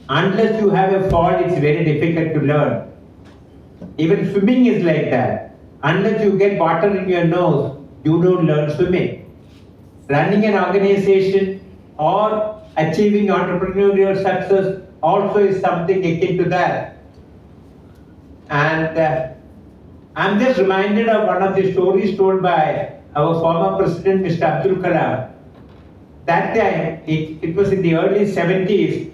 Unless you have a fall, it's very difficult to learn. Even swimming is like that. Unless you get water in your nose, you don't learn swimming. Running an organization or achieving entrepreneurial success also is something akin to that. And I'm just reminded of one of the stories told by our former president, Mr. Abdul Kalam. That time, it was in the early 70s,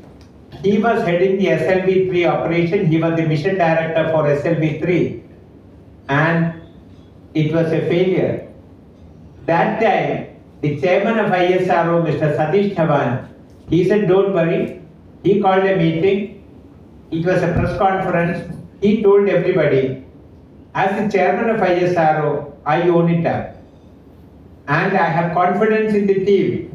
he was heading the SLV-3 operation. He was the mission director for SLV-3, and it was a failure. That time, the chairman of ISRO, Mr. Satish Dhawan, he said, don't worry. He called a meeting. It was a press conference. He told everybody, as the chairman of ISRO, I own it up. And I have confidence in the team.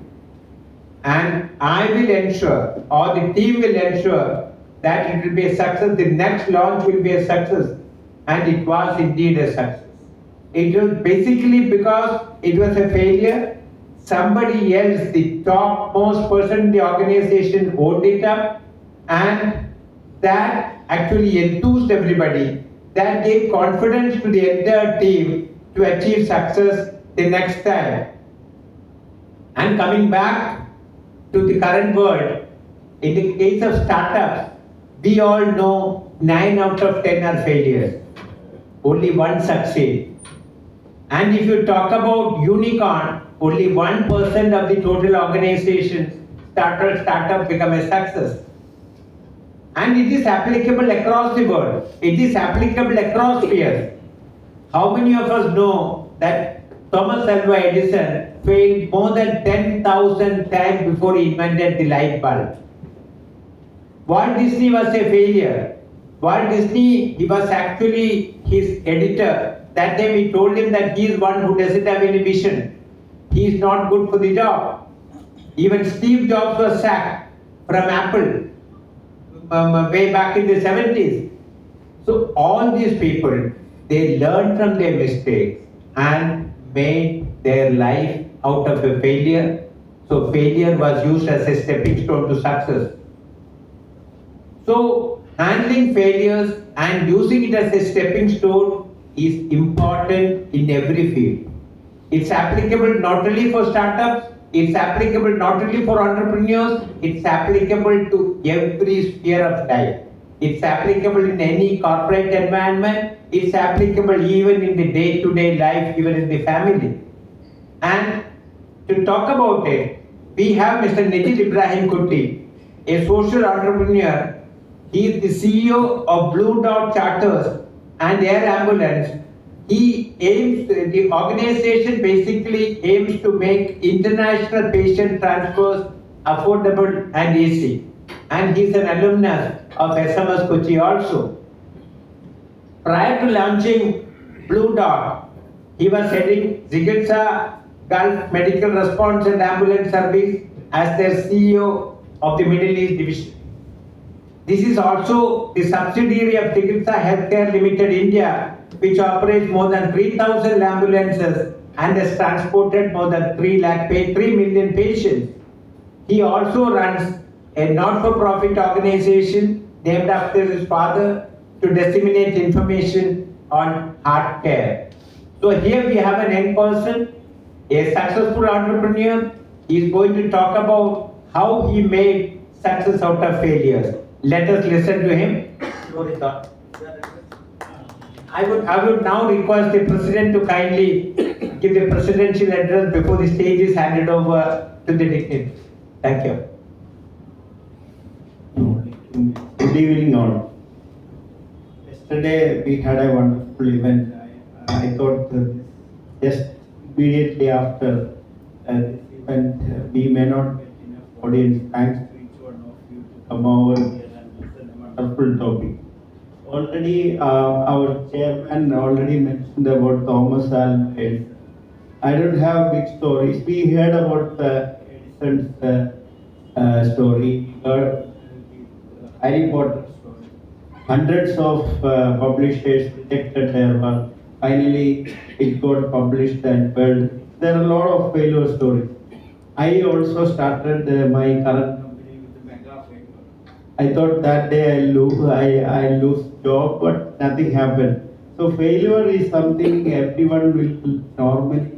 And I will ensure, or the team will ensure, that it will be a success. The next launch will be a success. And it was indeed a success. It was basically because it was a failure. Somebody else, the topmost person in the organization, owned it up, and that actually enthused everybody. That gave confidence to the entire team to achieve success the next time. And coming back to the current world, in the case of startups, we all know 9 out of 10 are failures. Only one succeeds. And if you talk about unicorn, only 1% of the total organizations startup become a success. And it is applicable across the world. It is applicable across spheres. How many of us know that Thomas Alva Edison failed more than 10,000 times before he invented the light bulb? Walt Disney was a failure. Walt Disney, he was actually his editor. That time he told him that he is one who doesn't have any vision. He is not good for the job. Even Steve Jobs was sacked from Apple way back in the 70s. So all these people, they learned from their mistakes and made their life out of a failure. So failure was used as a stepping stone to success. So handling failures and using it as a stepping stone is important in every field. It's applicable not only for startups, it's applicable not only for entrepreneurs, it's applicable to every sphere of life. It's applicable in any corporate environment, it's applicable even in the day-to-day life, even in the family. And to talk about it, we have Mr. Nijil Ibrahimkutty, a social entrepreneur. He is the CEO of Bluedot Charters and Air Ambulance. The organization basically aims to make international patient transfers affordable and easy. And he's an alumnus of SMS Kochi also. Prior to launching Bluedot, he was heading Zigitsa Gulf Medical Response and Ambulance Service as their CEO of the Middle East Division. This is also the subsidiary of Zigitsa Healthcare Limited India, which operates more than 3,000 ambulances and has transported more than 3 million patients. He also runs a not-for-profit organization named after his father to disseminate information on heart care. So here we have an young person, a successful entrepreneur. He is going to talk about how he made success out of failures. Let us listen to him. I would now request the President to kindly give the presidential address before the stage is handed over to the dignitaries. Thank you. Good evening all. Yesterday we had a wonderful event. I thought just immediately after this event we may not get enough audience. Thanks to each one of you to come over here and listen to a wonderful topic. Already our chairman already mentioned about Thomas Alva Edison. I don't have big stories. We heard about Edison's story, Harry Potter story. Hundreds of publishers rejected their work. Finally, it got published and well. There are a lot of failure stories. I also started my current company with the mega failure. I thought that day I lose job, but nothing happened. So failure is something everyone will normally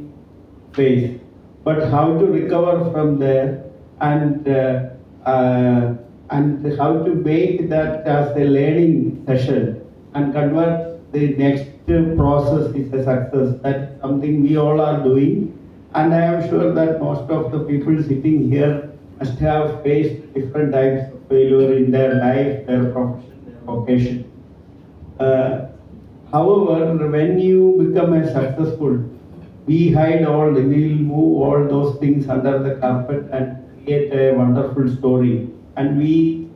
face, but how to recover from there and and how to make that as a learning session and convert the next process is a success. That's something we all are doing, and I am sure that most of the people sitting here must have faced different types of failure in their life, their profession, their vocation. Uh, However, when you become a successful, we hide all, we will move all those things under the carpet and create a wonderful story, and we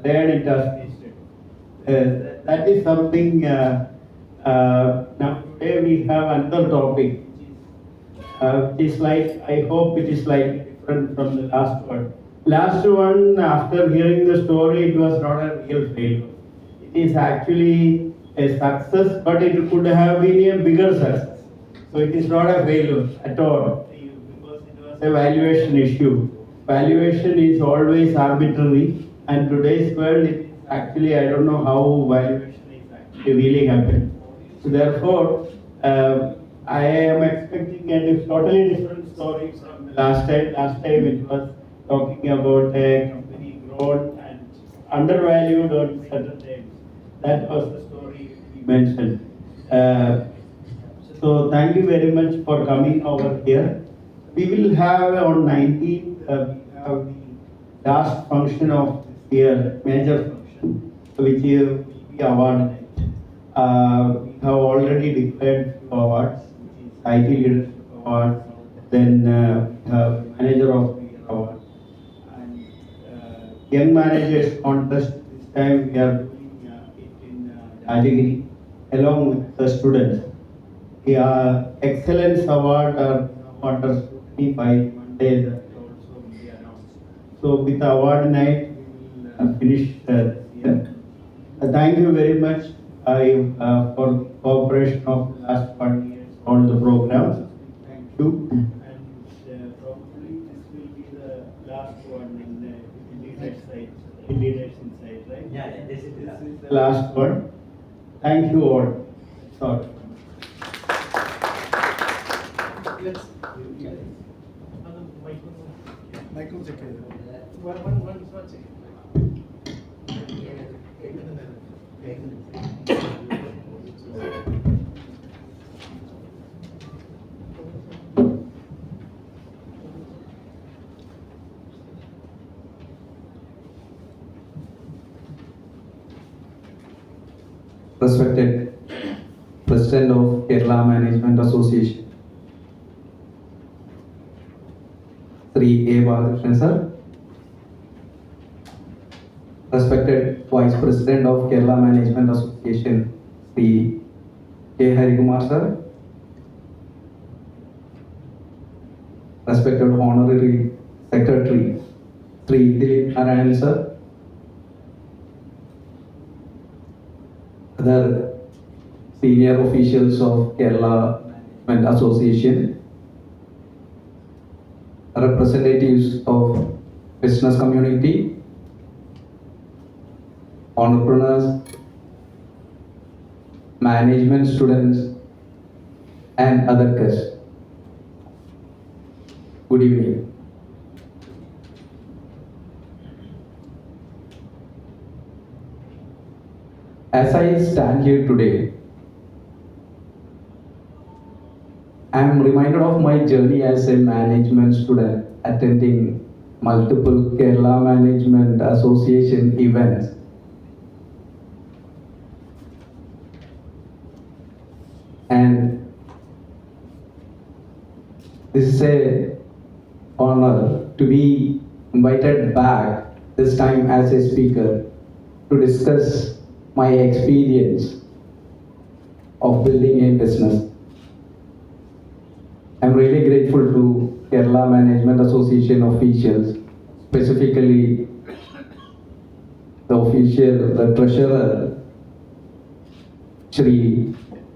learn it as we study. That is something. Now today we have another topic, which is like, I hope it is like different from the last one. Last one, after hearing the story, it was not a real failure. It is actually a success, but it could have been a bigger success. So it is not a failure at all, because it was a valuation issue. Valuation is always arbitrary, and today's world, it is actually, I don't know how valuation is actually really happening. So therefore, I am expecting a totally different story from the last time. Last time it was talking about a company grown and undervalued on certain times. That was the story we mentioned. So thank you very much for coming over here. We will have on 19th, we have the last function of this year, major function, which will be award night. We have already declared few awards, which is IT Leadership Award, then we have Manager of the Year Award, and Young Managers Contest. This time we are doing it in Rajagiri, along with the students. The Excellence Award are under scrutiny by Monday, that also will be announced. So with the award night, we will finish this year. Thank you very much for the cooperation of the last 1 year on the programs. Thank you. And probably this will be the last one in the leaders side, leaders inside, right? Yeah, this is The last one. Thank you all. Sorry. Let's. Microphone check. One check. Respected President of Kerala Management Association, Sri A. Balakrishnan sir, respected Vice President of Kerala Management Association, Sri K. Harikumar sir, respected Honorary Secretary, Sri Dilip Narayan sir, other senior officials of Kerala Management Association, representatives of business community, entrepreneurs, management students, and other guests. Good evening. As I stand here today, I am reminded of my journey as a management student attending multiple Kerala Management Association events. And this is a honor to be invited back, this time as a speaker, to discuss my experience of building a business. I'm really grateful to Kerala Management Association officials, specifically the treasurer, Shri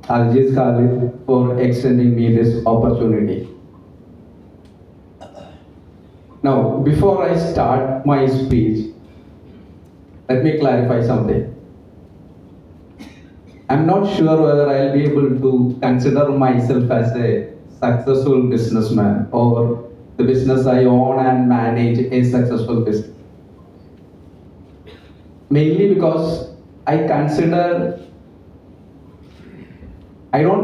Aziz Khalid, for extending me this opportunity. Now, before I start my speech, Let me clarify something. I'm not sure whether I'll be able to consider myself as a successful businessman or the business I own and manage a successful business. Mainly because I don't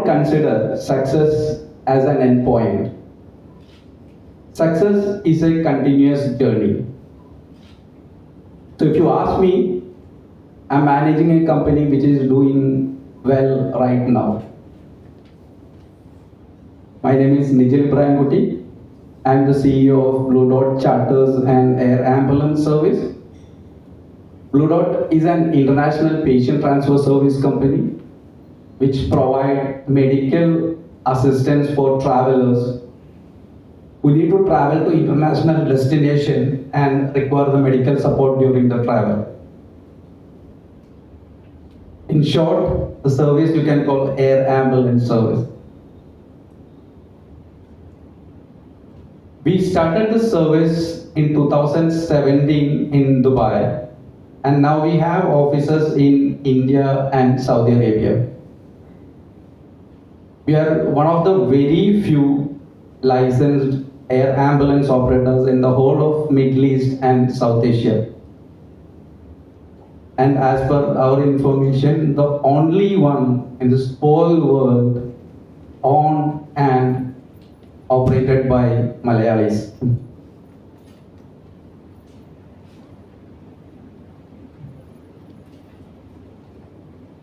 consider success as an endpoint. Success is a continuous journey. So if you ask me, I'm managing a company which is doing well right now. My name is Nijil Ibrahimkutty. I'm the CEO of Bluedot Charters and Air Ambulance Service. Bluedot is an international patient transfer service company which provide medical assistance for travelers who need to travel to international destination and require the medical support during the travel. In short, the service you can call air ambulance service. We started the service in 2017 in Dubai, and now we have offices in India and Saudi Arabia. We are one of the very few licensed air ambulance operators in the whole of Middle East and South Asia. And as per our information, the only one in this whole world owned and operated by Malayalis.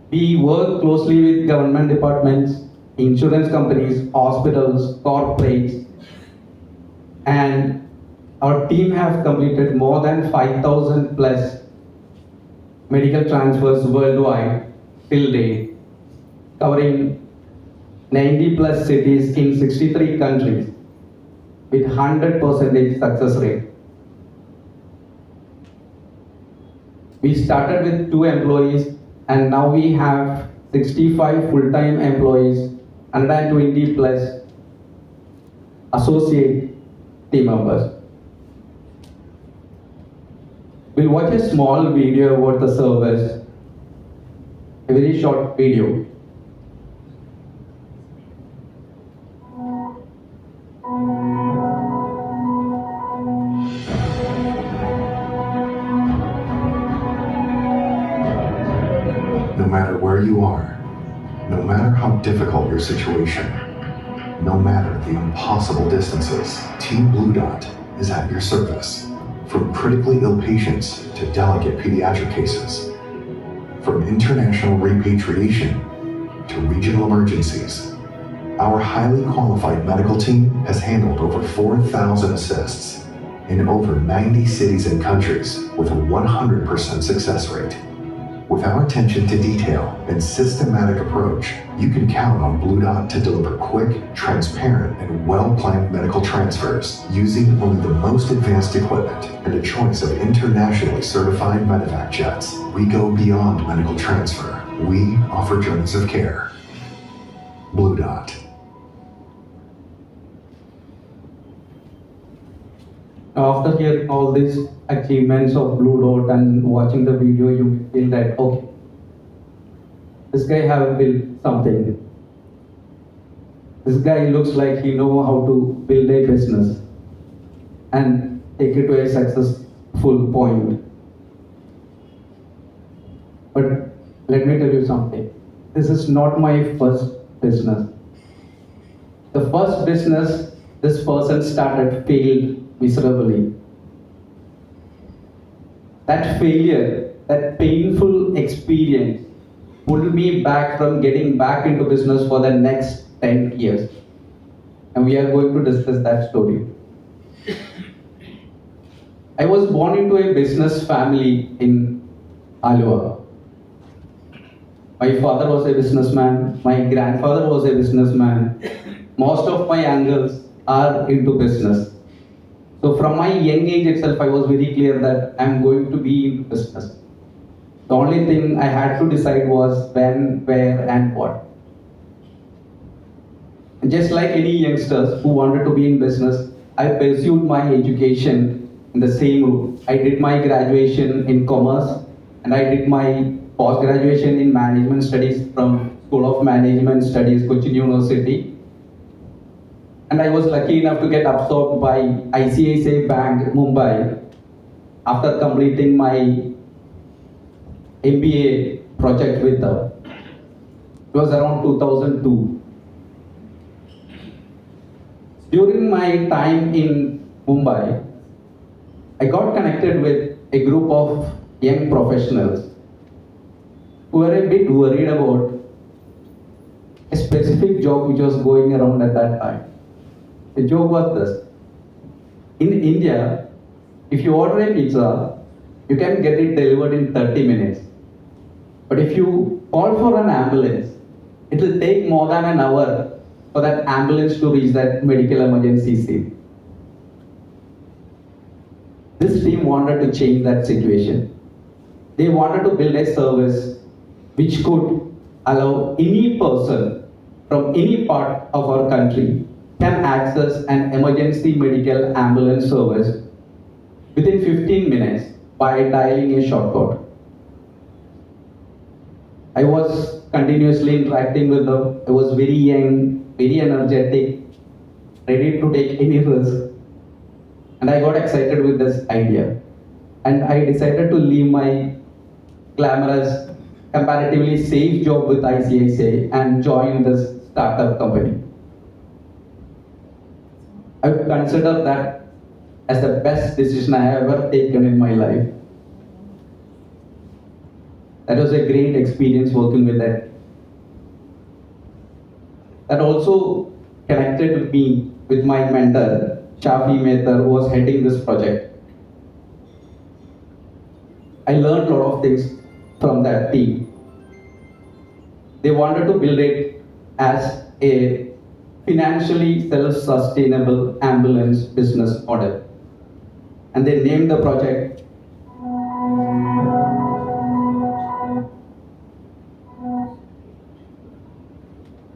We work closely with government departments, insurance companies, hospitals, corporates, and our team have completed more than 5,000 plus medical transfers worldwide till date, covering 90 plus cities in 63 countries with 100% success rate. We started with 2 employees and now we have 65 full-time employees, 120 plus associate team members. We'll watch a small video about the service, a very short video. No matter where you are, no matter how difficult your situation, no matter the impossible distances, Team Bluedot is at your service. From critically ill patients to delicate pediatric cases, from international repatriation to regional emergencies, our highly qualified medical team has handled over 4,000 assists in over 90 cities and countries with a 100% success rate. With our attention to detail and systematic approach, you can count on Bluedot to deliver quick, transparent, and well-planned medical transfers using only the most advanced equipment and a choice of internationally certified medevac jets. We go beyond medical transfer. We offer journeys of care. Bluedot. After hearing all these achievements of Bluedot and watching the video, you feel that, okay, this guy have built something. This guy looks like he know how to build a business and take it to a successful point. But let me tell you something. This is not my first business. The first business this person started failed miserably. That failure, that painful experience pulled me back from getting back into business for the next 10 years. And we are going to discuss that story. I was born into a business family in Alua. My father was a businessman, my grandfather was a businessman. Most of my uncles are into business. So from my young age itself, I was very clear that I'm going to be in business. The only thing I had to decide was when, where, and what. And just like any youngsters who wanted to be in business, I pursued my education in the same route. I did my graduation in commerce and I did my post-graduation in management studies from School of Management Studies, Cochin University. And I was lucky enough to get absorbed by ICICI Bank, Mumbai, after completing my MBA project with them. It was around 2002. During my time in Mumbai, I got connected with a group of young professionals who were a bit worried about a specific job which was going around at that time. The joke was this. In India, if you order a pizza, you can get it delivered in 30 minutes. But if you call for an ambulance, it will take more than an hour for that ambulance to reach that medical emergency scene. This team wanted to change that situation. They wanted to build a service which could allow any person from any part of our country can access an emergency medical ambulance service within 15 minutes by dialing a short code. I was continuously interacting with them. I was very young, very energetic, ready to take any risk. And I got excited with this idea. And I decided to leave my glamorous, comparatively safe job with ICICI and join this startup company. I would consider that as the best decision I have ever taken in my life. That was a great experience working with that. That also connected me with my mentor, Shafi Mehtar, who was heading this project. I learned a lot of things from that team. They wanted to build it as a financially self-sustainable ambulance business model. And they named the project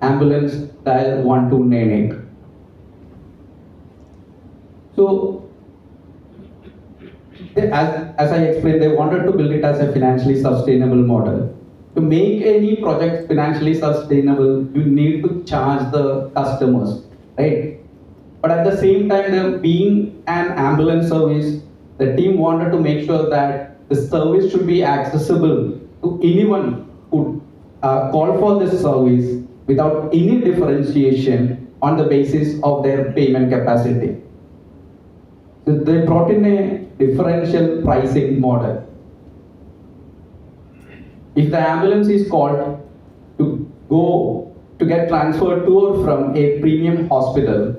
Ambulance Dial 1298. So, as I explained, they wanted to build it as a financially sustainable model. To make any project financially sustainable, you need to charge the customers, right? But at the same time, there being an ambulance service, the team wanted to make sure that the service should be accessible to anyone who call for this service without any differentiation on the basis of their payment capacity. So they brought in a differential pricing model. If the ambulance is called to get transferred to or from a premium hospital,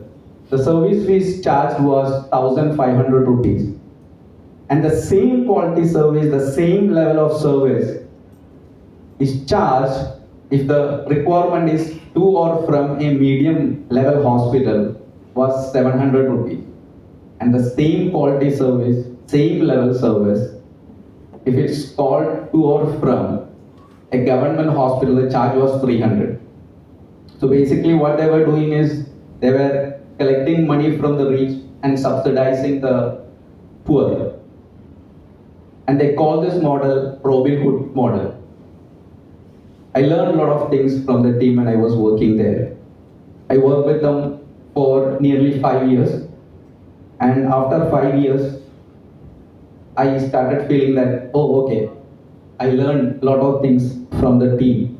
the service fees charged was 1,500 rupees. And the same quality service, the same level of service is charged if the requirement is to or from a medium level hospital was 700 rupees. And the same quality service, same level service, if it's called to or from a government hospital, the charge was 300. So basically what they were doing is they were collecting money from the rich and subsidizing the poor. And they call this model Robin Hood model. I learned a lot of things from the team when I was working there. I worked with them for nearly 5 years. And after 5 years, I started feeling that, oh, okay, I learned a lot of things from the team,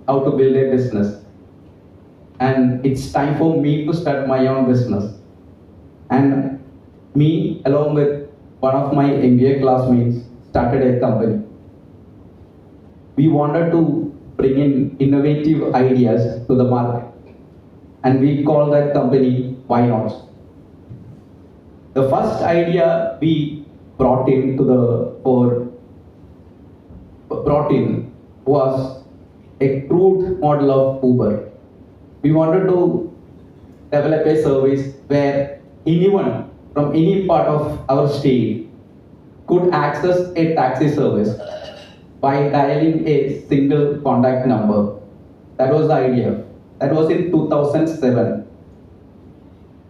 how to build a business. And it's time for me to start my own business. And me, along with one of my MBA classmates, started a company. We wanted to bring in innovative ideas to the market. And we call that company Why Not. The first idea we brought in was a crude model of Uber. We wanted to develop a service where anyone from any part of our state could access a taxi service by dialing a single contact number. That was the idea. That was in 2007.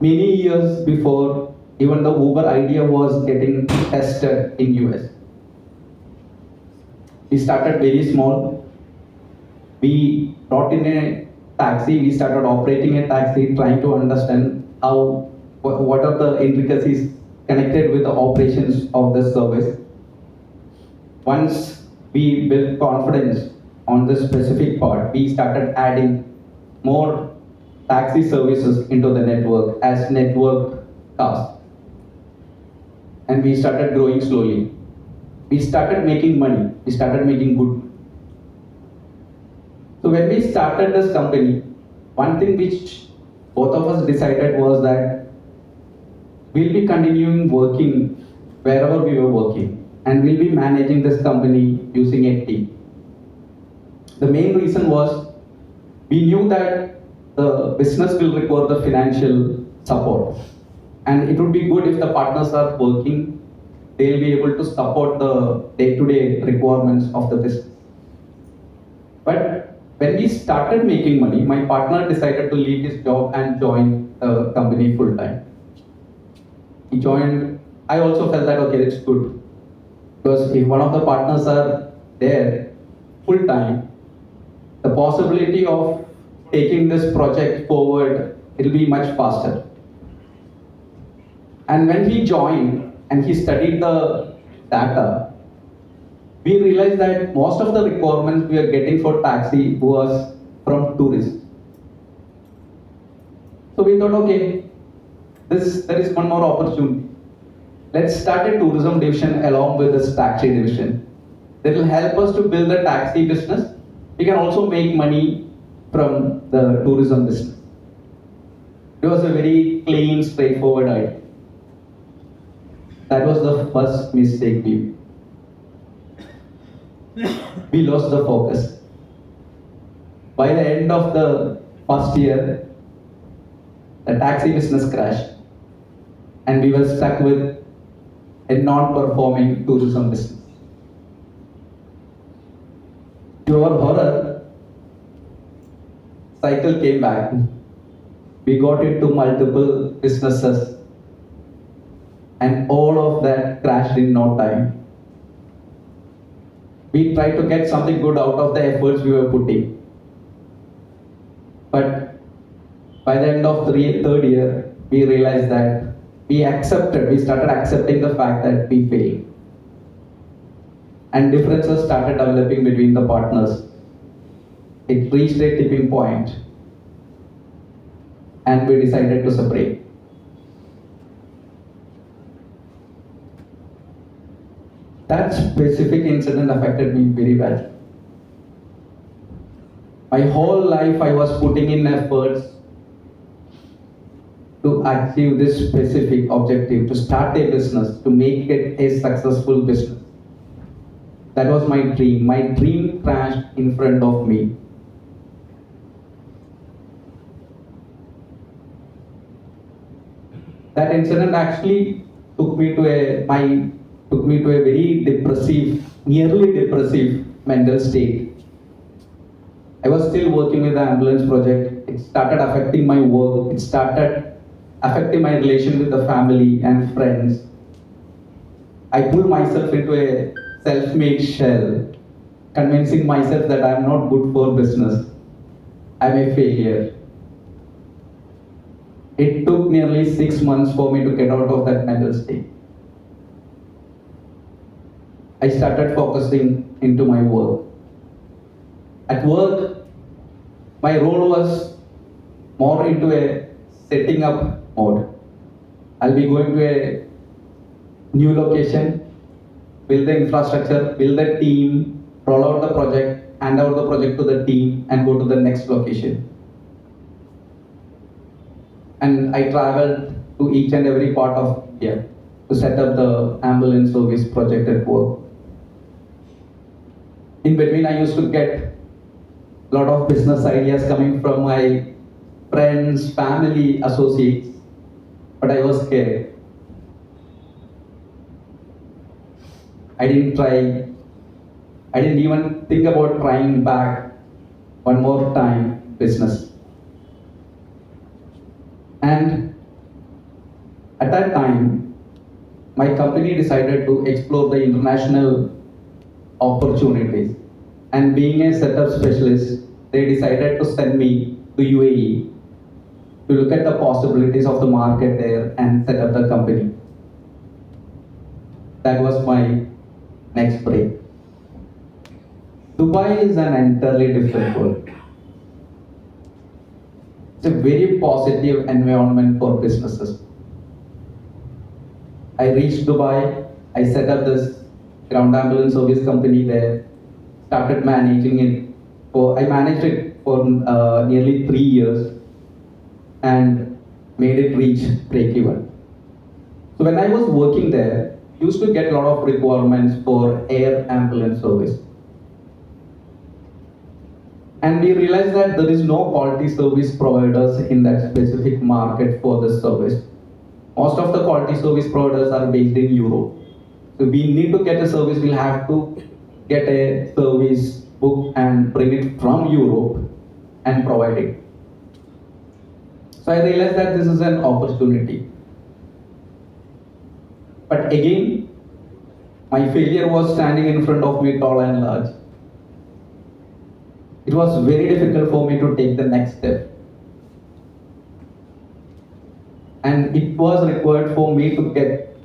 Many years before even the Uber idea was getting tested in US. We started very small. We brought in a taxi. We started operating a taxi, trying to understand what are the intricacies connected with the operations of the service. Once we built confidence on this specific part, we started adding more taxi services into the network as network cost. And we started growing slowly. We started making money. We started making good. So when we started this company, one thing which both of us decided was that we'll be continuing working wherever we were working, and we'll be managing this company using a team. The main reason was we knew that the business will require the financial support, and it would be good if the partners are working, they'll be able to support the day-to-day requirements of the business. But when we started making money, my partner decided to leave his job and join the company full time. He joined. I also felt that okay, it's good, because if one of the partners are there full time, the possibility of taking this project forward, it'll be much faster. And when he joined and he studied the data, we realized that most of the requirements we are getting for taxi was from tourists. So we thought, okay, there is one more opportunity. Let's start a tourism division along with this taxi division. That will help us to build the taxi business. We can also make money from the tourism business. It was a very clean, straightforward idea. That was the first mistake we made. We lost the focus. By the end of the first year, the taxi business crashed, and we were stuck with a non-performing tourism business. To our horror, cycle came back. We got into multiple businesses, and all of that crashed in no time. We tried to get something good out of the efforts we were putting. But by the end of third year, we realized that we started accepting the fact that we failed. And differences started developing between the partners. It reached a tipping point, and we decided to separate. That specific incident affected me very badly. My whole life I was putting in efforts to achieve this specific objective, to start a business, to make it a successful business. That was my dream. My dream crashed in front of me. That incident actually took me to a very depressive, nearly depressive mental state. I was still working with the ambulance project. It started affecting my work. It started affecting my relation with the family and friends. I pulled myself into a self-made shell, convincing myself that I'm not good for business. I'm a failure. It took nearly 6 months for me to get out of that mental state. I started focusing into my work. At work, my role was more into a setting up mode. I'll be going to a new location, build the infrastructure, build the team, roll out the project, hand over the project to the team, and go to the next location. And I traveled to each and every part of India to set up the ambulance service project at work. In between, I used to get a lot of business ideas coming from my friends, family, associates, but I was scared. I didn't try. I didn't even think about trying back one more time business. And at that time, my company decided to explore the international opportunities. And being a setup specialist, they decided to send me to UAE to look at the possibilities of the market there and set up the company. That was my next break. Dubai is an entirely different world. It's a very positive environment for businesses. I reached Dubai, I set up this ground ambulance service company there, started managing it. I managed it for nearly 3 years and made it reach break-even. So when I was working there, used to get a lot of requirements for air ambulance service. And we realized that there is no quality service providers in that specific market for this service. Most of the quality service providers are based in Europe. So we need to get a service, we'll have to get a service book and bring it from Europe and provide it. So I realized that this is an opportunity. But again, my failure was standing in front of me tall and large. It was very difficult for me to take the next step. And it was required for me to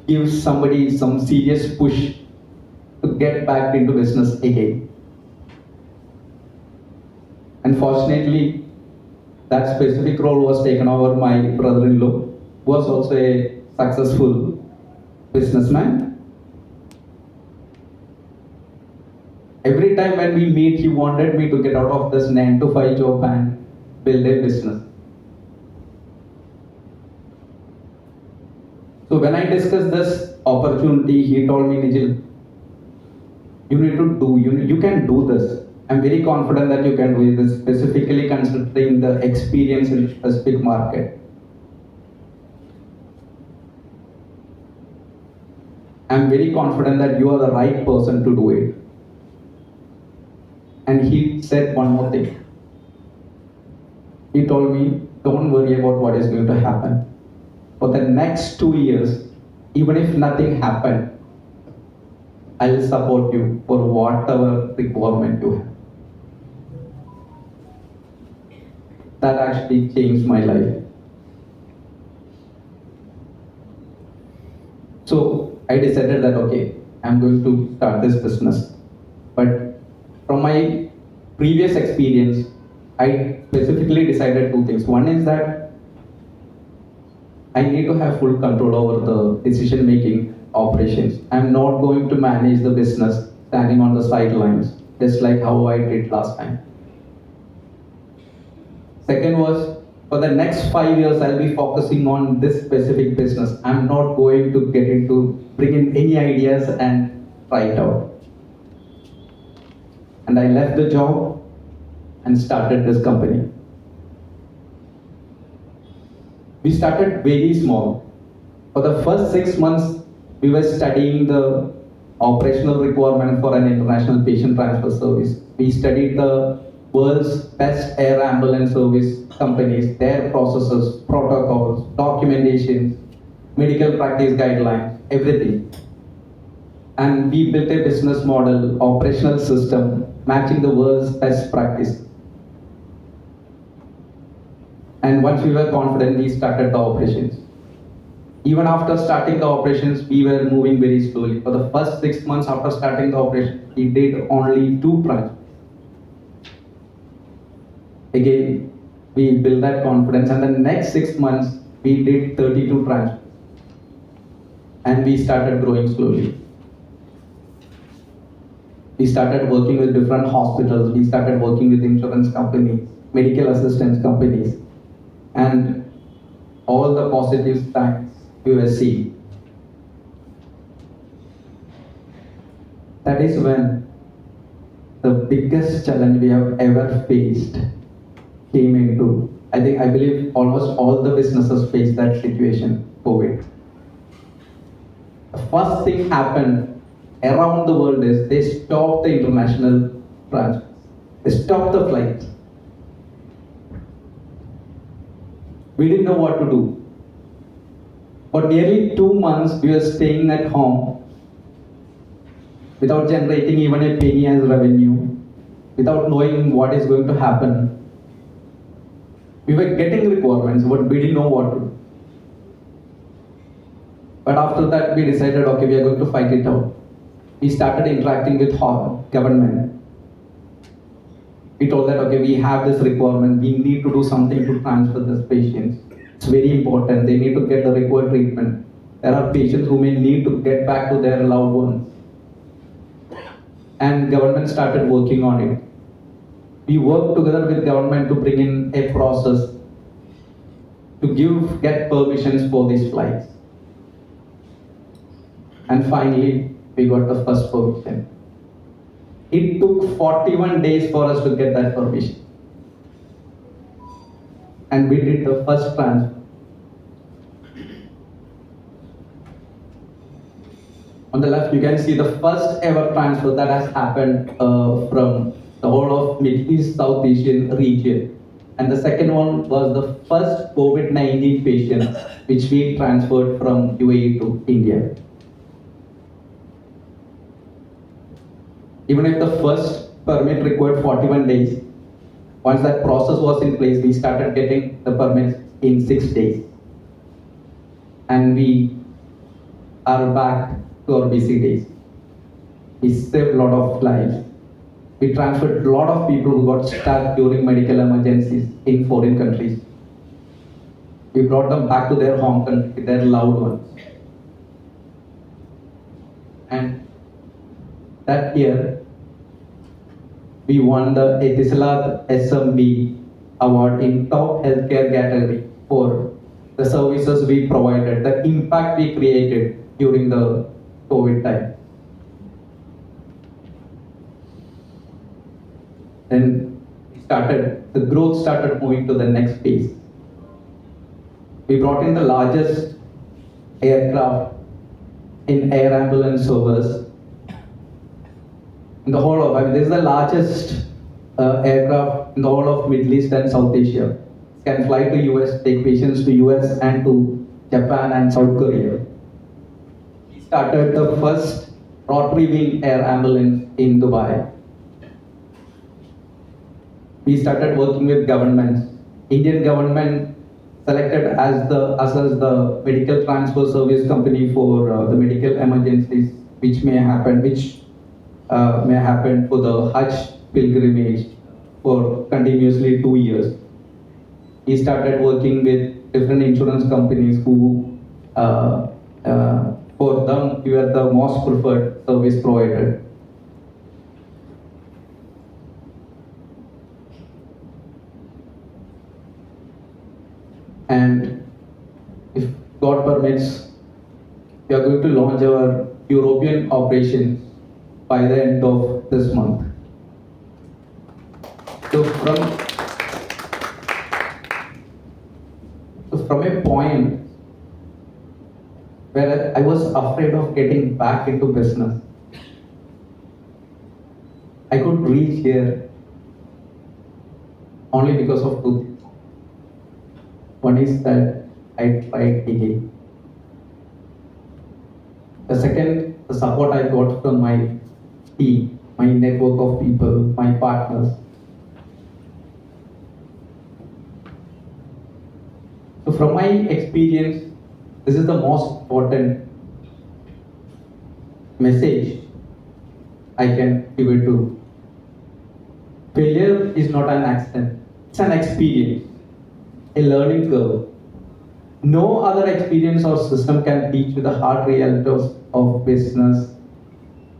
give somebody some serious push to get back into business again. Unfortunately, that specific role was taken over my brother-in-law, who was also a successful businessman. Every time when we meet, he wanted me to get out of this 9-to-5 job and build a business. So when I discussed this opportunity, he told me, Nijil, you can do this. I'm very confident that you can do this, specifically considering the experience in the specific market. I'm very confident that you are the right person to do it. And he said one more thing. He told me, don't worry about what is going to happen. For the next 2 years, even if nothing happened, I'll support you for whatever requirement you have. That actually changed my life. So I decided that, okay, I'm going to start this business. But from my previous experience, I specifically decided 2 things. One is that I need to have full control over the decision-making operations. I'm not going to manage the business standing on the sidelines, just like how I did last time. Second was, for the next 5 years, I'll be focusing on this specific business. I'm not going to bring in any ideas and try it out. And I left the job and started this company. We started very small. For the first 6 months, we were studying the operational requirement for an international patient transfer service. We studied the world's best air ambulance service companies, their processes, protocols, documentations, medical practice guidelines, everything. And we built a business model, operational system, matching the world's best practice. And once we were confident, we started the operations. Even after starting the operations, we were moving very slowly. For the first 6 months after starting the operation, we did only 2 transfers. Again, we built that confidence, and the next 6 months, we did 32 transfers. And we started growing slowly. We started working with different hospitals, we started working with insurance companies, medical assistance companies, and all the positive signs we were seeing. That is when the biggest challenge we have ever faced came into. I believe almost all the businesses face that situation, COVID. The first thing happened around the world is they stopped the international transfers. They stopped the flights. We didn't know what to do. For nearly 2 months, we were staying at home without generating even a penny as revenue, without knowing what is going to happen. We were getting requirements, but we didn't know what to do. But after that, we decided, okay, we are going to fight it out. We started interacting with government. We told that, okay, we have this requirement, we need to do something to transfer this patients. It's very important, they need to get the required treatment. There are patients who may need to get back to their loved ones. And government started working on it. We worked together with government to bring in a process to get permissions for these flights. And finally, we got the first permission. It took 41 days for us to get that permission. And we did the first transfer. On the left, you can see the first ever transfer that has happened from the whole of Middle East, South Asian region. And the second one was the first COVID-19 patient which we transferred from UAE to India. Even if the first permit required 41 days, once that process was in place, we started getting the permits in 6 days. And we are back to our busy days. We saved a lot of lives. We transferred a lot of people who got stuck during medical emergencies in foreign countries. We brought them back to their home country, their loved ones. And that year, we won the Etisalat SMB award in top healthcare category for the services we provided, the impact we created during the COVID time. Then the growth started moving to the next phase. We brought in the largest aircraft in air ambulance service in the whole of, this is the largest aircraft in the whole of Middle East and South Asia. It can fly to US, take patients to US and to Japan and South Korea. We started the first rotary wing air ambulance in Dubai. We started working with governments. Indian government selected us as the medical transfer service company for the medical emergencies which may happen for the Hajj pilgrimage for continuously 2 years. We started working with different insurance companies who, for them, we were the most preferred service provider. And if God permits, we are going to launch our European operations by the end of this month. So from a point where I was afraid of getting back into business, I could reach here only because of two things. One is that I tried again. The second, the support I got from my team, my network of people, my partners. So from my experience, this is the most important message I can give it to. Failure is not an accident, it's an experience, a learning curve. No other experience or system can teach you the hard realities of business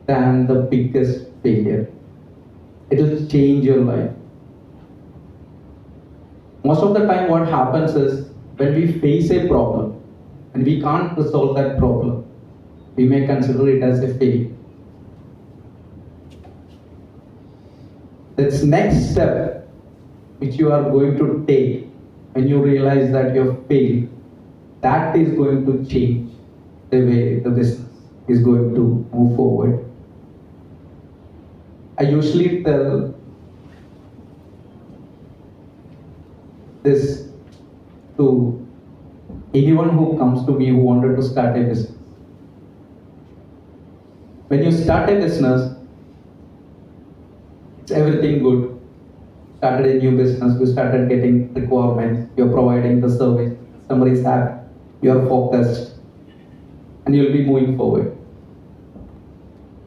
than the biggest failure. It will change your life. Most of the time what happens is when we face a problem and we can't resolve that problem, we may consider it as a failure. This next step which you are going to take when you realize that you have failed, that is going to change the way the business is going to move forward. I usually tell this to anyone who comes to me who wanted to start a business. When you start a business, it's everything good. Started a new business, you started getting requirements, you're providing the service, customer is happy, you're focused, and you'll be moving forward.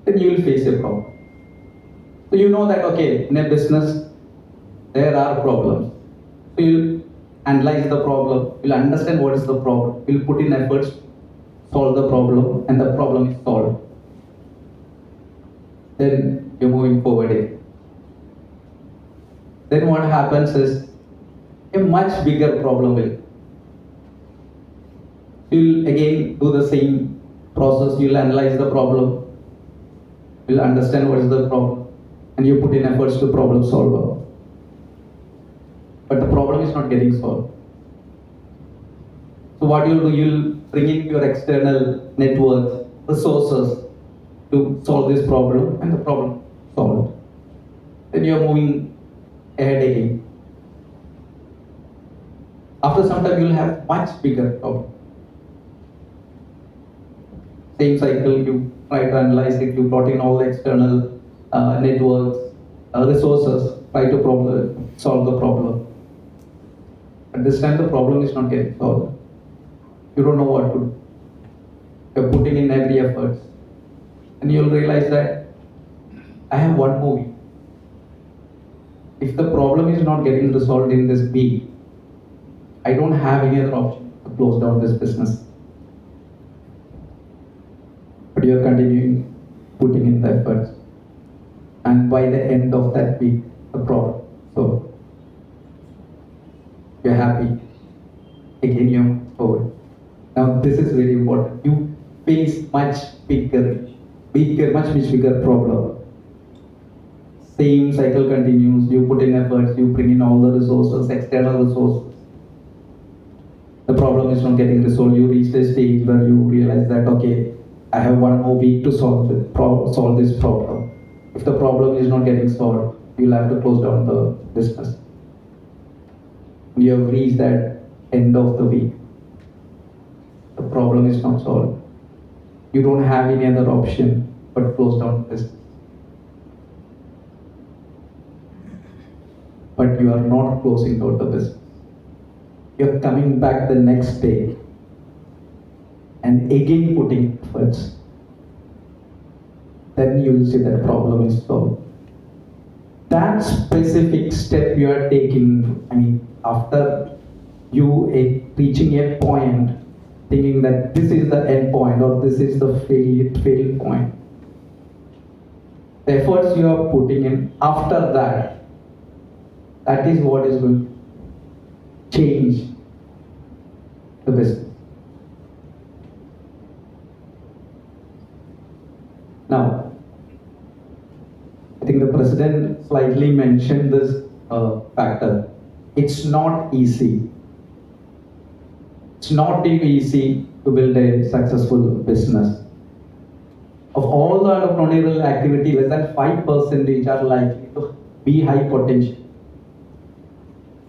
Then you will face a problem. So you know that, okay, in a business, there are problems. So you'll analyze the problem, you'll understand what is the problem, you'll put in efforts, solve the problem, and the problem is solved. Then you're moving forward again. Then what happens is a much bigger problem will. You'll again do the same process, you'll analyze the problem, you'll understand what is the problem, and you put in efforts to problem solve. But the problem is not getting solved. So what you'll do, you'll bring in your external networks, resources to solve this problem, and the problem solved. Then you're moving ahead again. After some time, you'll have much bigger problem. Same cycle, you try to analyze it, you brought in all the external networks, resources, try to solve the problem. At this time, the problem is not getting solved. You don't know what to do. You're putting in every effort. And you'll realize that I have one more week. If the problem is not getting resolved in this week, I don't have any other option to close down this business. But you're continuing putting in the efforts. And by the end of that week, the problem. So you're happy. Again, you move forward. Now this is very important. You face much bigger problem. Same cycle continues. You put in efforts. You bring in all the resources, external resources. The problem is not getting resolved. You reach the stage where you realize that, okay, I have one more week to solve this problem. If the problem is not getting solved, you'll have to close down the business. You have reached that end of the week. The problem is not solved. You don't have any other option but close down the business. But you are not closing down the business. You're coming back the next day and again putting efforts. Then you will see that problem is solved. That specific step you are taking, after you reaching a point, thinking that this is the end point or this is the failed point. The efforts you are putting in after that is what is going to change the business. Now, I think the president slightly mentioned this factor. It's not easy. It's not easy to build a successful business. Of all the entrepreneurial activity, less than 5% are likely to be high potential.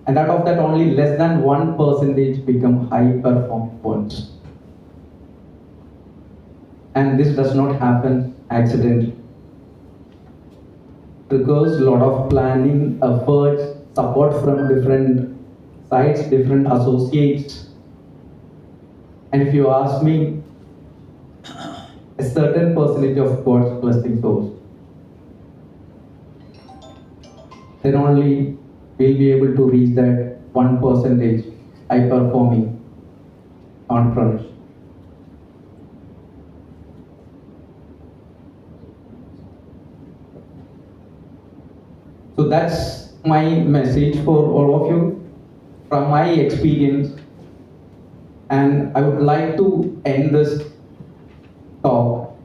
And out of that, only less than 1% become high performing ones. And this does not happen accidentally. Because a lot of planning, efforts, support from different sides, different associates. And if you ask me, a certain percentage of God's blessing goes. Then only we'll be able to reach that 1% high performing entrepreneurs. So that's my message for all of you from my experience. And I would like to end this talk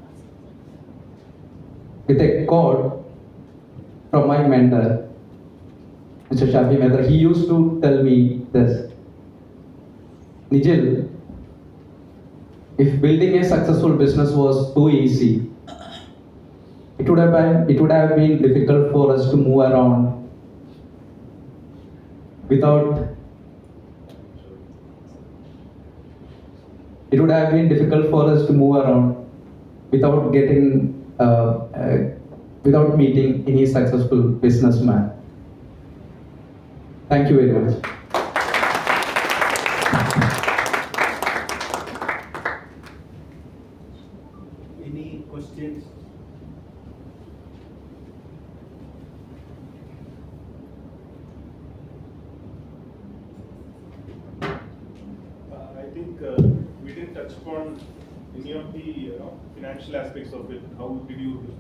with a quote from my mentor, Mr. Shafi Mehta. He used to tell me this: Nijil, if building a successful business was too easy, it would have been difficult for us to move around without. It would have been difficult for us to move around without getting without meeting any successful businessman. Thank you very much. Any questions? I think we didn't touch upon any of the financial aspects of it. How did you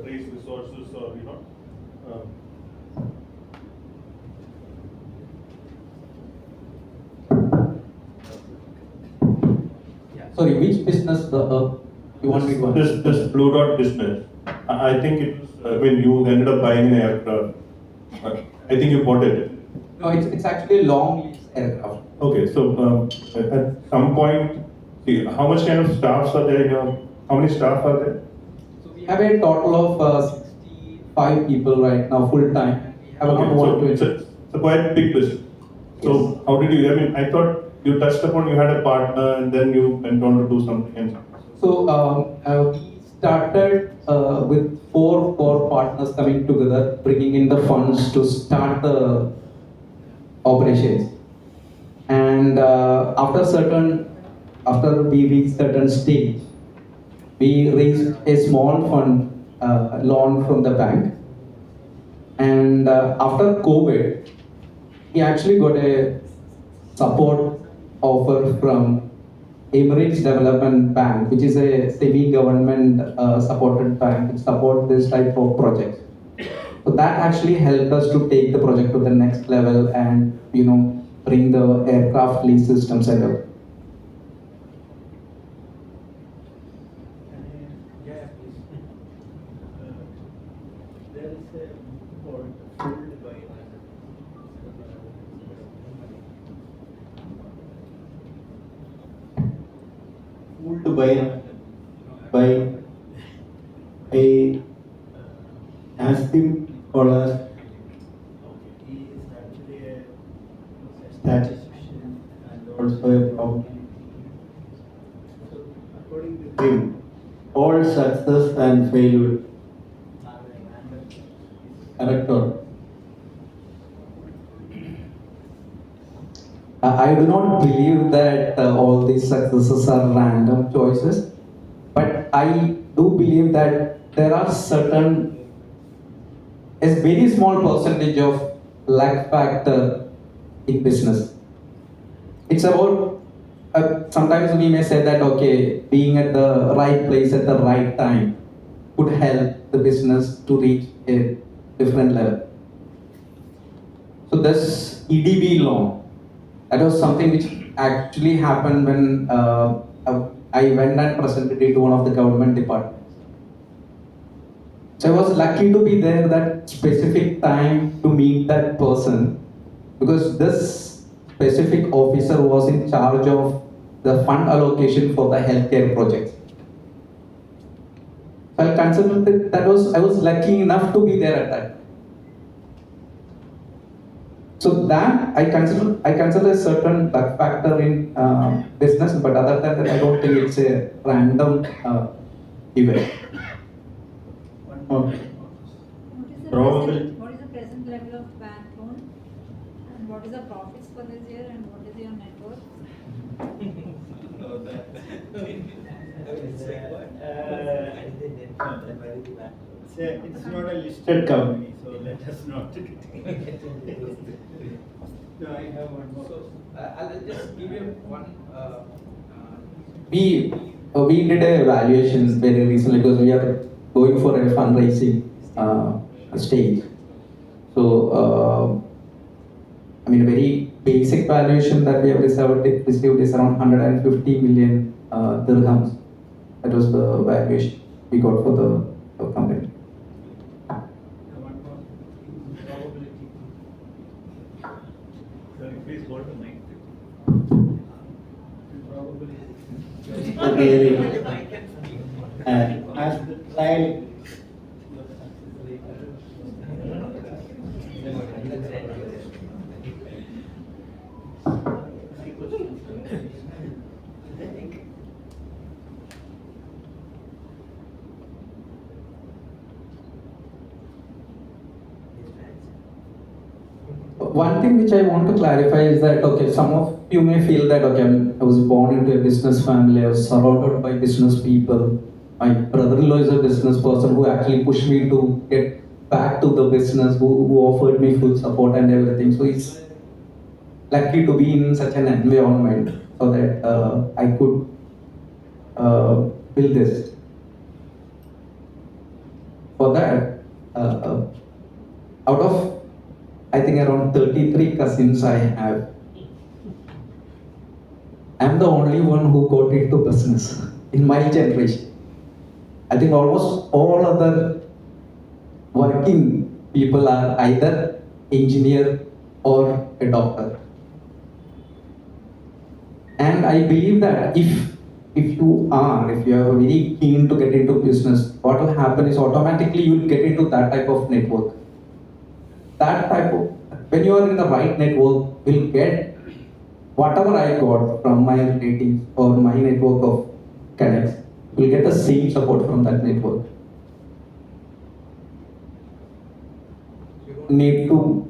raise resources, or Sorry, which business you want me to answer? this Bluedot business? I think it was when you ended up buying an aircraft. I think you bought it. No, it's actually a long lease aircraft. Okay, so at some point, see, how much kind of staffs are there? How many staff are there? So we have a total of 65 people right now, full time. We have around So it's 120. a quite big business. So Yes. how did you? I mean, I thought you touched upon you had a partner and then you went on to do something else. So we started with 4 core partners coming together, bringing in the funds to start the operations. And after we reached certain stage, we raised a small fund loan from the bank. And after COVID, we actually got a support offer from Emirates Development Bank, which is a semi-government supported bank to support this type of projects. So that actually helped us to take the project to the next level and bring the aircraft lease system set up. Yeah, please. There is a word, fooled by. Fooled by a Nassim Nicholas. He is actually a statistician and also a probability. So according to him, all success and failure are a random character. I do not believe that all these successes are random choices, but I do believe that there are a very small percentage of luck factor in business. It's about, sometimes we may say that, okay, being at the right place at the right time could help the business to reach a different level. So this EDB loan, that was something which actually happened when I went and presented it to one of the government departments. So I was lucky to be there that specific time to meet that person, because this specific officer was in charge of the fund allocation for the healthcare projects. So I considered that I was lucky enough to be there at that time. So that I consider a certain luck factor in business, but other than that, I don't think it's a random event. One more. What is the present level of bank loan? And what is the profits for this year, and what is your net worth? It's not a listed company, so let us not. No, I have one more. So I'll just give you one. We did a evaluation very recently because we are going for a fundraising stage. So I mean, a very basic valuation that we have received is around 150 million dirhams. That was the valuation we got for the company. One more. Probability. Please go to mic. Probability. And as the trial. one thing which I want to clarify is that, okay, some of you may feel that, okay, I was born into a business family, I was surrounded by business people. My brother-in-law is a business person who actually pushed me to get back to the business, who offered me full support and everything. So it's lucky to be in such an environment so that I could build this. For that, out of I think around 33 cousins I have, I'm the only one who got into business in my generation. I think almost all other working people are either engineer or a doctor. And I believe that if you are very keen to get into business, what will happen is automatically you will get into that type of network. That type of, when you are in the right network, will get whatever I got from my relatives or my network of connects, will get the same support from that network. You don't need to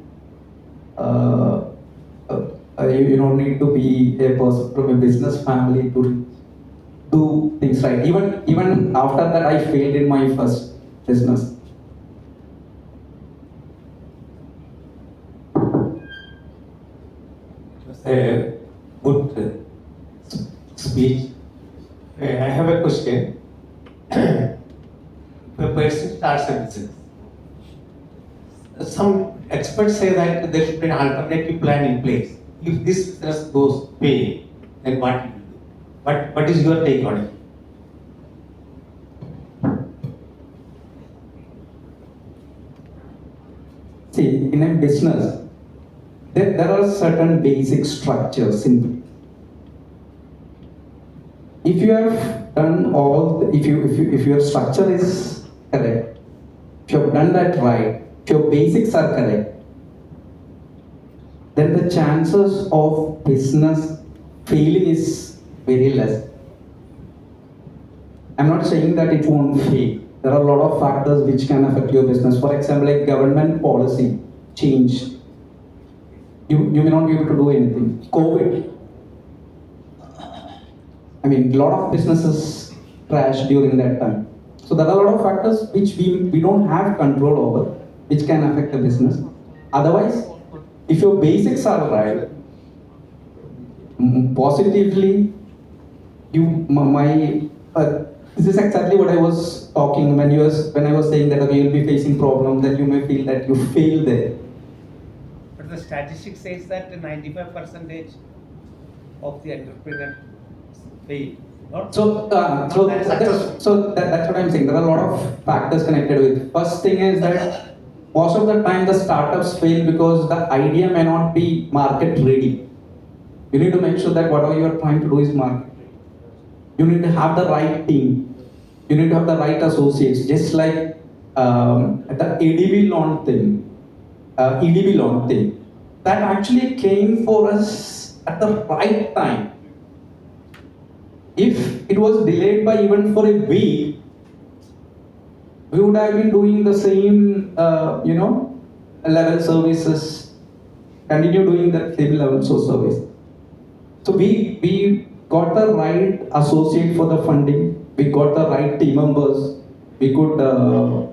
you don't need to be a person from a business family to do things right. Even after that, I failed in my first business. A good speech. I have a question. If a person starts a business, some experts say that there should be an alternative plan in place. If this business goes pay, then what will you do? What is your take on it? See, in a business, there are certain basic structures in. If you have done all, if your structure is correct, if you have done that right, if your basics are correct, then the chances of business failing is very less. I'm not saying that it won't fail. There are a lot of factors which can affect your business. For example, like government policy change. You may not be able to do anything. COVID. I mean, a lot of businesses crashed during that time. So there are a lot of factors which we don't have control over, which can affect the business. Otherwise, if your basics are right, positively, this is exactly what I was talking when I was saying that you will be facing problems, then you may feel that you fail there. But the statistic says that 95% of the entrepreneurs fail. That's what I'm saying. There are a lot of factors connected with. First thing is that most of the time the startups fail because the idea may not be market ready. You need to make sure that whatever you are trying to do is market ready. You need to have the right team. You need to have the right associates. Just like the EDB loan thing, that actually came for us at the right time. If it was delayed by even for a week, we would have been doing the same, level services, continue doing that same level of service. So we got the right associate for the funding, we got the right team members, we could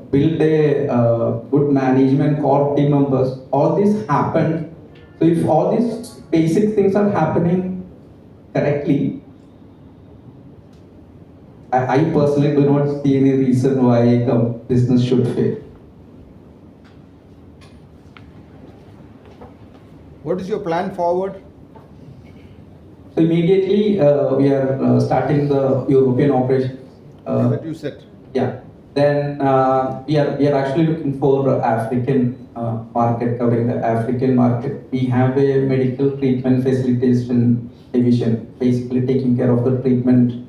build a good management core team members. All this happened. So if all these basic things are happening correctly, I personally do not see any reason why a business should fail. What is your plan forward? So immediately we are starting the European operation. That you said. Yeah. Then we are actually looking for African market, covering the African market. We have a medical treatment facilitation division, basically taking care of the treatment.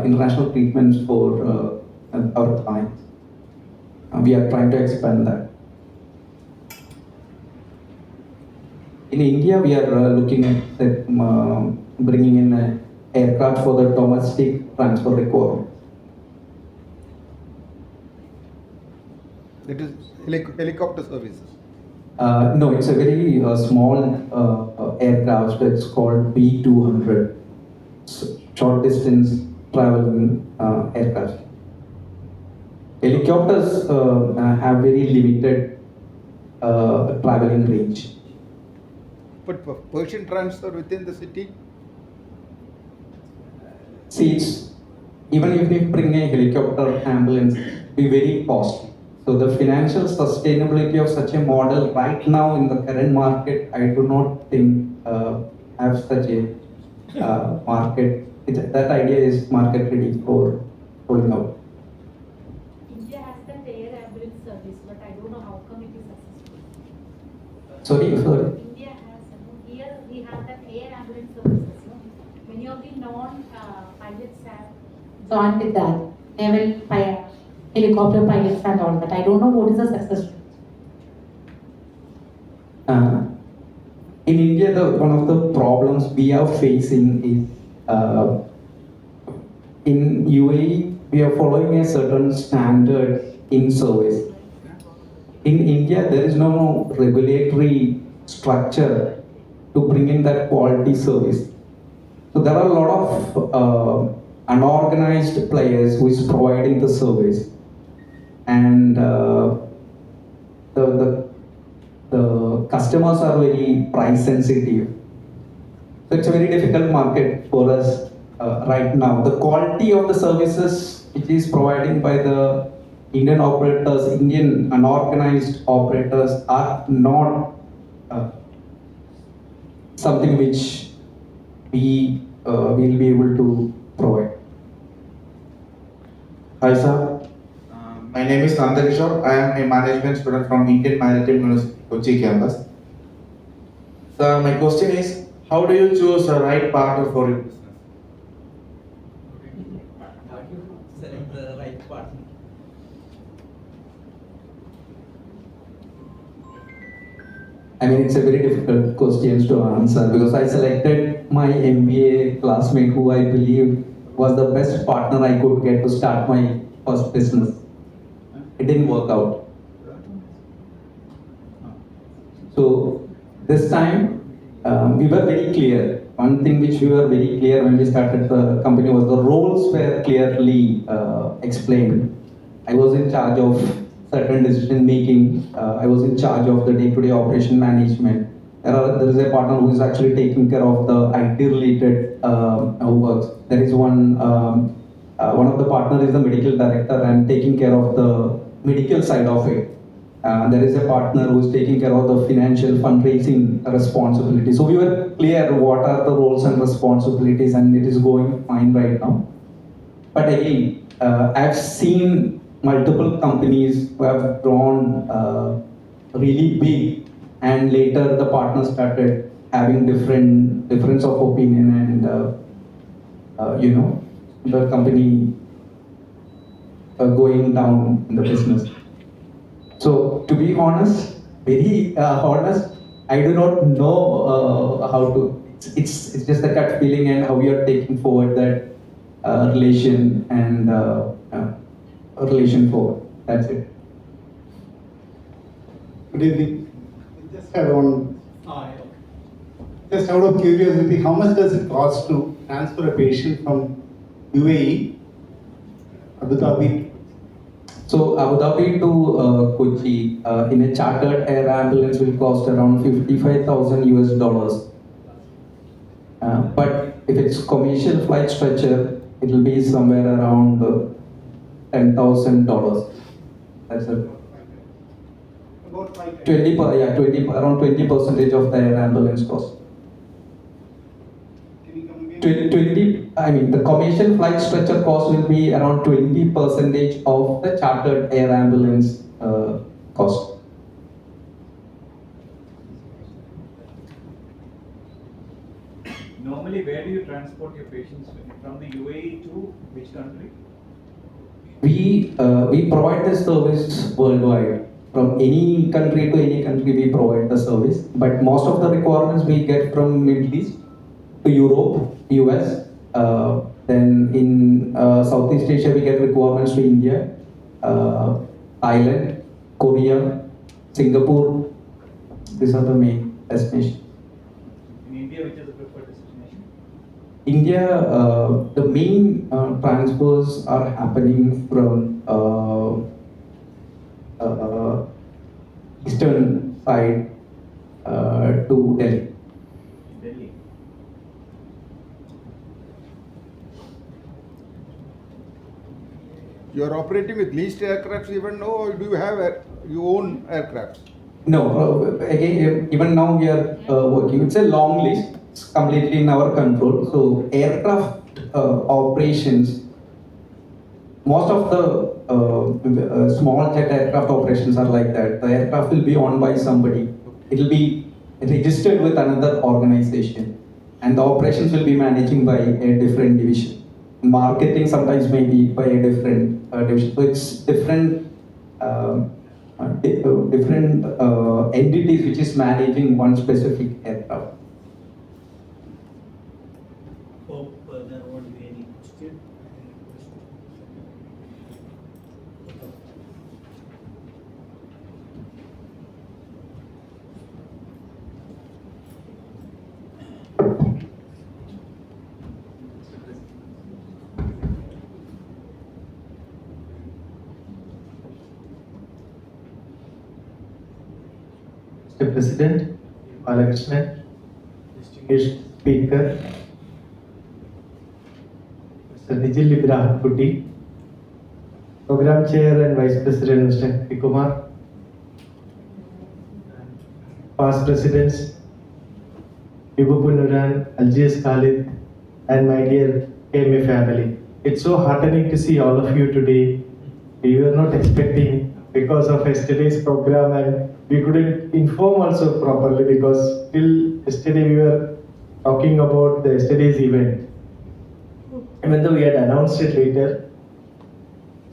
International treatments for our clients. We are trying to expand that. In India, we are looking at bringing in an aircraft for the domestic transfer requirement. That is helicopter services. No, it's a very small aircraft. It's called B200, short distance traveling aircraft. Helicopters have very limited traveling range. But Persian transfer within the city? See, it's, even if we bring a helicopter ambulance, be very costly. So the financial sustainability of such a model right now in the current market, I do not think have such a market. That idea is market ready for rolling out. India has that air ambulance service, but I don't know how come it is successful. Sorry. India has, here we have that air ambulance services. Many of the non-pilots have joined with that. Naval helicopter pilots and all that. I don't know what is the success rate. In India, one of the problems we are facing is in UAE, we are following a certain standard in service. In India, there is no regulatory structure to bring in that quality service. So there are a lot of unorganized players who is providing the service, and the customers are very price sensitive. So it's a very difficult market for us right now. The quality of the services which is provided by the Indian operators, Indian unorganized operators, are not something which we will be able to provide. Hi sir, my name is Nandakishore. I am a management student from Indian Maritime University, Kochi campus. Sir, my question is, how do you choose the right partner for your business? Select the right partner. I mean, it's a very difficult question to answer because I selected my MBA classmate who I believe was the best partner I could get to start my first business. It didn't work out. So this time we were very clear. One thing which we were very clear when we started the company was the roles were clearly explained. I was in charge of certain decision making. I was in charge of the day-to-day operation management. There is a partner who is actually taking care of the IT related works. There is one of the partner is the medical director and taking care of the medical side of it. There is a partner who is taking care of the financial fundraising responsibility. So we were clear what are the roles and responsibilities, and it is going fine right now. But again, I've seen multiple companies who have grown really big, and later the partners started having difference of opinion, and the company going down in the business. So to be honest, very honest, I do not know how to. It's just a gut feeling and how we are taking forward that relation and relation forward. That's it. Good evening. Just had one. Just out of curiosity, how much does it cost to transfer a patient from UAE, Abu Dhabi? So Abu Dhabi to Kochi in a chartered air ambulance will cost around $55,000. But if it's commercial flight stretcher, it will be somewhere around $10,000. That's it. About 5. 20%, around 20% of the air ambulance cost. Can you come again? 20, I mean, the commercial flight stretcher cost will be around 20% of the chartered air ambulance cost. Normally, where do you transport your patients from the UAE to which country? We provide this service worldwide. From any country to any country, we provide the service. But most of the requirements we get from Middle East to Europe, US. Then in Southeast Asia, we get requirements to India, Thailand, Korea, Singapore, These are the main destinations. In India, which is the preferred destination? India, the main transfers are happening from eastern side to Delhi. Delhi. You are operating with leased aircrafts even now, or do you have your own aircrafts? No, again, even now we are working. It's a long list. It's completely in our control. So aircraft operations, most of the small jet aircraft operations are like that. The aircraft will be owned by somebody. It will be registered with another organization, and the operations will be managing by a different division. Marketing sometimes may be by a different division. So it's different. Different entities which is managing one specific aircraft. Hope there won't be any question. Mr. President, Balakrishnan, distinguished speaker, Mr. Nijil Ibrahimkutty, Program Chair and Vice President Mr. Kumar, past presidents, Ibu Nuran, Algiers Khalid, and my dear KMA family. It's so heartening to see all of you today. We were not expecting because of yesterday's program, and we couldn't inform also properly because till yesterday we were talking about the yesterday's event, even though we had announced it later.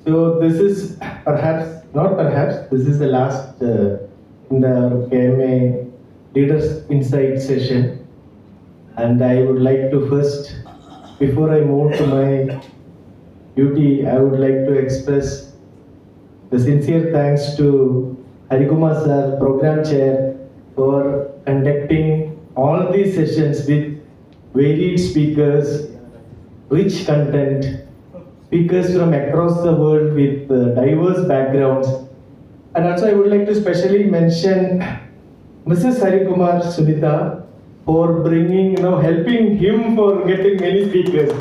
So this is this is the last in the KMA Leaders Insight session, and I would like to first, before I move to my duty, I would like to express the sincere thanks to Harikumar sir, Program Chair, for conducting all these sessions with varied speakers, rich content, speakers from across the world with diverse backgrounds. And also I would like to specially mention Mrs. Harikumar Sunita for bringing, helping him for getting many speakers.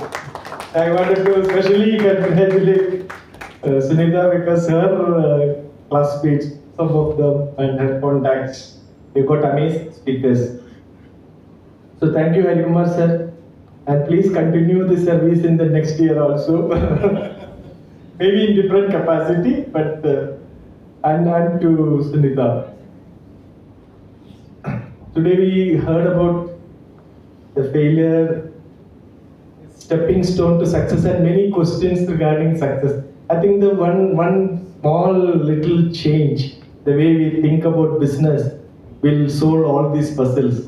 I wanted to especially congratulate Sunita because her classmates, some of them, and her contacts, they got amazing speakers. So thank you, Harikumar sir, and please continue the service in the next year also. Maybe in different capacity, but and to Sunita. Today we heard about the failure, stepping stone to success, and many questions regarding success. I think the one small little change, the way we think about business, will solve all these puzzles.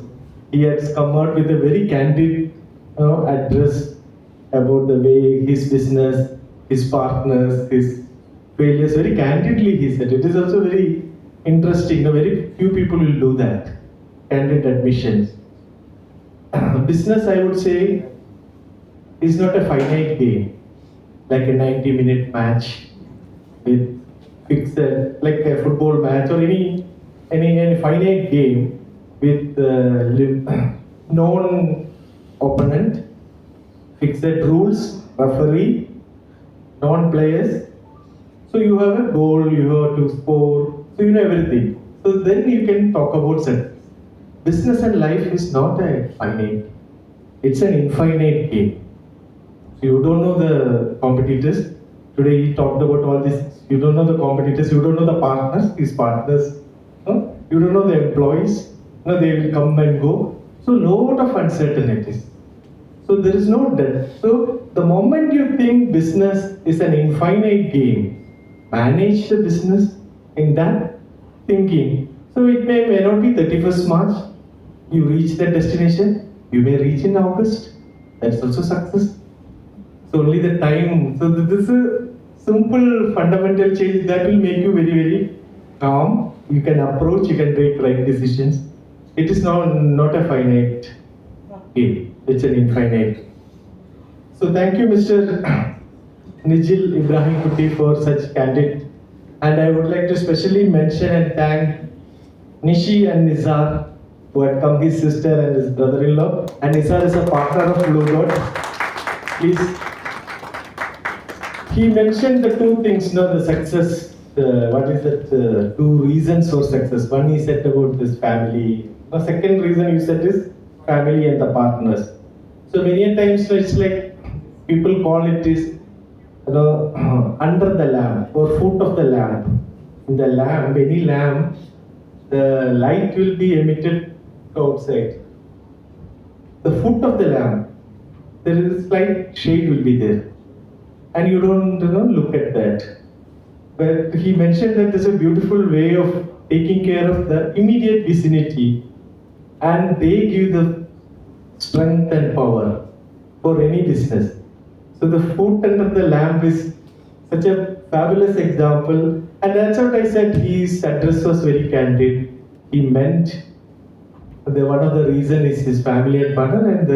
He has come out with a very candid address about the way his business, his partners, his failures, very candidly he said. It is also very interesting. Very few people will do that. Candid admissions. Business, I would say, is not a finite game, like a 90-minute match with fixed, like a football match or any finite game with known opponent, fixed rules, referee, non-players. So you have a goal, you have to score, so you know everything. So then you can talk about success. Business and life is not a finite, it's an infinite game. So you don't know the competitors. Today he talked about all this. You don't know the competitors, you don't know the partners, his partners. You don't know the employees. They will come and go. So lot of uncertainties. So there is no debt. So the moment you think business is an infinite game, manage the business in that thinking. So it may not be 31st March. You reach that destination. You may reach in August. That's also success. So only the time. So this is a simple fundamental change that will make you very, very calm you can approach, you can take right decisions. It is not a finite game, it's an infinite. So thank you, Mr. Nijil Ibrahimkutty, for such candid. And I would like to specially mention and thank Nishi and Nizar, who had come, his sister and his brother-in-law. And Nizar is a partner of Bluedot. Please. He mentioned the two things, the success. What is that? Two reasons for success. One he said about this family. The second reason you said is family and the partners. So many times it's like people call it is under the lamp or foot of the lamp. In the lamp, any lamp, the light will be emitted outside. The foot of the lamp, there is a slight shade will be there, and you don't look at that. But he mentioned that there's a beautiful way of taking care of the immediate vicinity, and they give the strength and power for any business. So the foot under the lamp is such a fabulous example, and that's what I said. His address was very candid. He meant one of the reason is his family and partner, and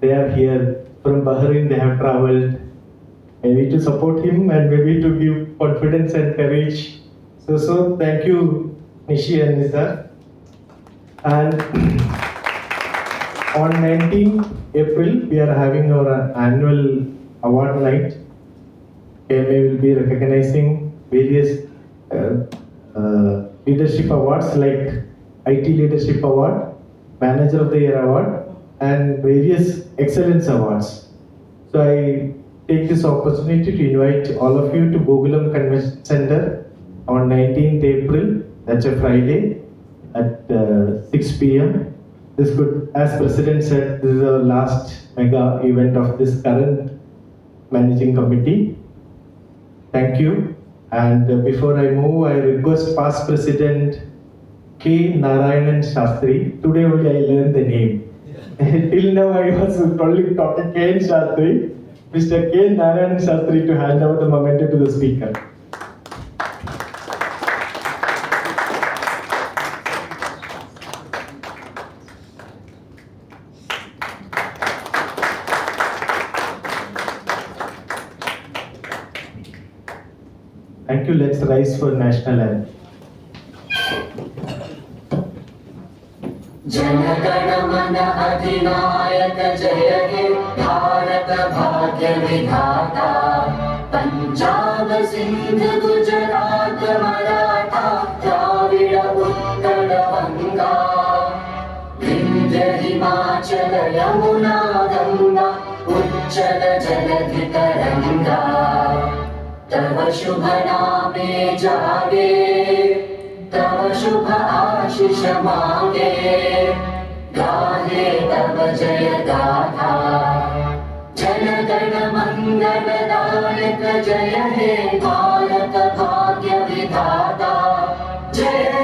they are here from Bahrain. They have traveled, maybe to support him and maybe to give confidence and courage. So thank you, Nishi and Nizar. And on 19th April, we are having our annual award night. KMA will be recognizing various leadership awards like IT Leadership Award, Manager of the Year Award, and various excellence awards. So I take this opportunity to invite all of you to Gokulam Convention Center on 19th April, that's a Friday, at 6 p.m. This could, as President said, this is our last mega event of this current managing committee. Thank you. And before I move, I request past President K. Narayanan Shastri. Today only I learned the name. Till now I was only talking K. Shastri. Mr. K. Narayanan Shastri to hand over the memento to the speaker. Thank you. Let's rise for national anthem. Jana Gana Mana अधिनायक जय हे भारत भाग्य विधाता पंजाब सिंध गुजरात मराठा द्राविड उत्कल गंगा विंध्य हिमाचल यमुना गंगा उच्चल जलधि तरंगा तव शुभ नामे जागे तव शुभ आशीष मांगे गाहे तव जय गाथा जन गण मंगल दायक जय हे भारत भाग्य विधाता जय